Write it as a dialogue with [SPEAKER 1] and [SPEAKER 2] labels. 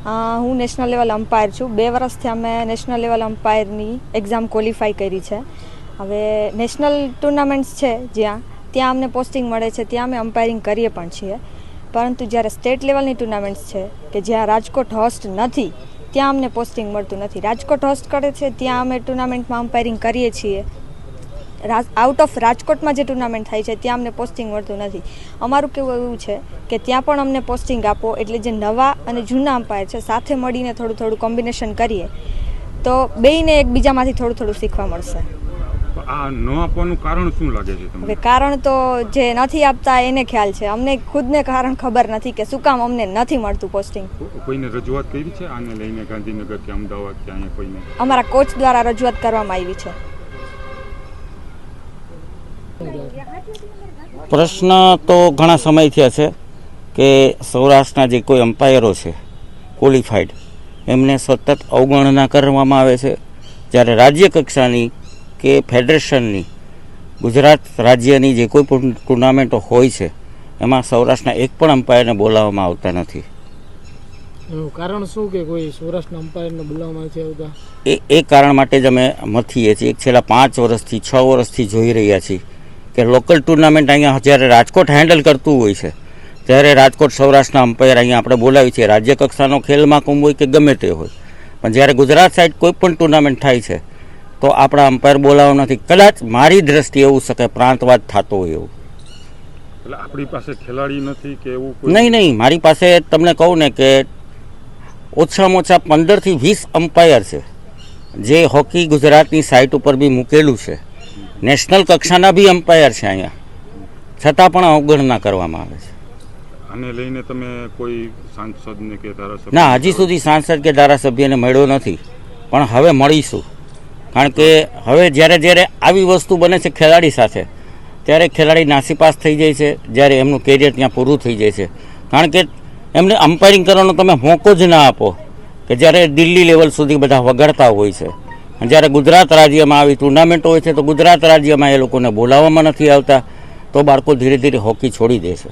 [SPEAKER 1] હું national level umpire છું. 2 વર્ષથી અમે નેશનલ લેવલ અમ્પાયરની એક્ઝામ ક્વોલિફાય કરી છે. હવે નેશનલ ટુર્નામેન્ટ્સ છે ત્યાં અમને પોસ્ટિંગ મળે છે, ત્યાં અમે અમ્પાયરિંગ કરીએ પણ છીએ. પરંતુ જ્યારે સ્ટેટ લેવલની ટુર્નામેન્ટ્સ છે કે જ્યાં રાજકોટ હોસ્ટ નથી ત્યાં અમને પોસ્ટિંગ મળતું નથી. રાજકોટ હોસ્ટ કરે છે ત્યાં અમે ટુર્નામેન્ટમાં અમ્પાયરિંગ કરીએ છીએ. આઉટ ઓફ રાજકોટમાં જે ટુર્નામેન્ટ થાય છે ત્યાં અમને પોસ્ટિંગ મળતું નથી. અમારું કહેવું એવું છે કે ત્યાં પણ અમને પોસ્ટિંગ આપો, એટલે જે નવા અને જૂના અમ્પાયર છે સાથે મળીને થોડું કોમ્બિનેશન કરીએ તો બેયને એકબીજામાંથી થોડું શીખવા મળશે.
[SPEAKER 2] આ ન આપવાનું કારણ શું લાગે છે તમને?
[SPEAKER 1] હવે કારણ તો જે નથી આપતા એને ખ્યાલ છે, અમને ખુદને કારણ ખબર નથી કે શું કામ અમને નથી મળતું પોસ્ટિંગ.
[SPEAKER 2] કોઈને રજૂઆત કરી છે આને લઈને ગાંધીનગર કે અમદાવાદ કે અહીંયા કોઈને?
[SPEAKER 1] અમારા કોચ દ્વારા રજૂઆત કરવામાં આવી છે.
[SPEAKER 3] પ્રશ્ન તો ઘણા સમયથી છે કે સૌરાષ્ટ્રના જે કોઈ અમ્પાયરો છે ક્વોલિફાઈડ એમને સતત અવગણના કરવામાં આવે છે. જ્યારે રાજ્ય કક્ષાની કે ફેડરેશનની ગુજરાત રાજ્યની જે કોઈ પણ ટુર્નામેન્ટો હોય છે એમાં સૌરાષ્ટ્રના એક પણ અમ્પાયરને બોલાવવામાં આવતા નથી.
[SPEAKER 4] એનું કારણ શું કે કોઈ સૌરાષ્ટ્રના અમ્પાયરને બોલાવવામાં નથી આવતા?
[SPEAKER 3] એ કારણ માટે જ અમે મથીએ છીએ. છેલ્લા 5 વર્ષથી 6 વર્ષથી જોઈ રહ્યા છીએ કે લોકલ ટુર્નામેન્ટ અહીંયા જ્યારે રાજકોટ હેન્ડલ કરતું હોય છે ત્યારે રાજકોટ સૌરાષ્ટ્રના અમ્પાયર અહીંયા આપણે બોલાવીએ છીએ. રાજ્ય કક્ષાનો ખેલ મહાકુંભ હોય કે ગમે તે હોય, પણ જ્યારે ગુજરાત સાઈડ કોઈ પણ ટુર્નામેન્ટ થાય છે તો આપણા અમ્પાયર બોલાવવા નથી. કદાચ મારી દ્રષ્ટિએ એવું શકે પ્રાંતવાદ થતો હોય એવું.
[SPEAKER 2] એટલે આપણી પાસે ખેલાડી નથી કે એવું?
[SPEAKER 3] નહીં, મારી પાસે તમને કહું ને કે ઓછામાં ઓછા 15 થી 20 અમ્પાયર છે જે હોકી ગુજરાતની સાઇટ ઉપર બી મૂકેલું છે. નેશનલ કક્ષાના બી અમ્પાયર છે અહીંયા, છતાં પણ અવગણના કરવામાં આવે છે.
[SPEAKER 2] આને લઈને તમે કોઈ સાંસદને કે ધારાસભ્ય?
[SPEAKER 3] ના, હજી સુધી સાંસદ કે ધારાસભ્યને મળ્યો નથી, પણ હવે મળીશું. કારણ કે હવે જ્યારે આવી વસ્તુ બને છે ખેલાડી સાથે ત્યારે ખેલાડી નાસીપાસ થઈ જાય છે, જ્યારે એમનું કેરિયર ત્યાં પૂરું થઈ જાય છે. કારણ કે એમને અમ્પાયરિંગ કરવાનો તમે મોકો જ ના આપો કે જ્યારે દિલ્હી લેવલ સુધી બધા વગાડતા હોય છે. જ્યારે ગુજરાત રાજ્યમાં આવી ટુર્નામેન્ટ હોય છે તો ગુજરાત રાજ્યમાં એ લોકોને બોલાવવામાં નથી આવતા, તો બાળકો ધીરે ધીરે હોકી છોડી દે છે.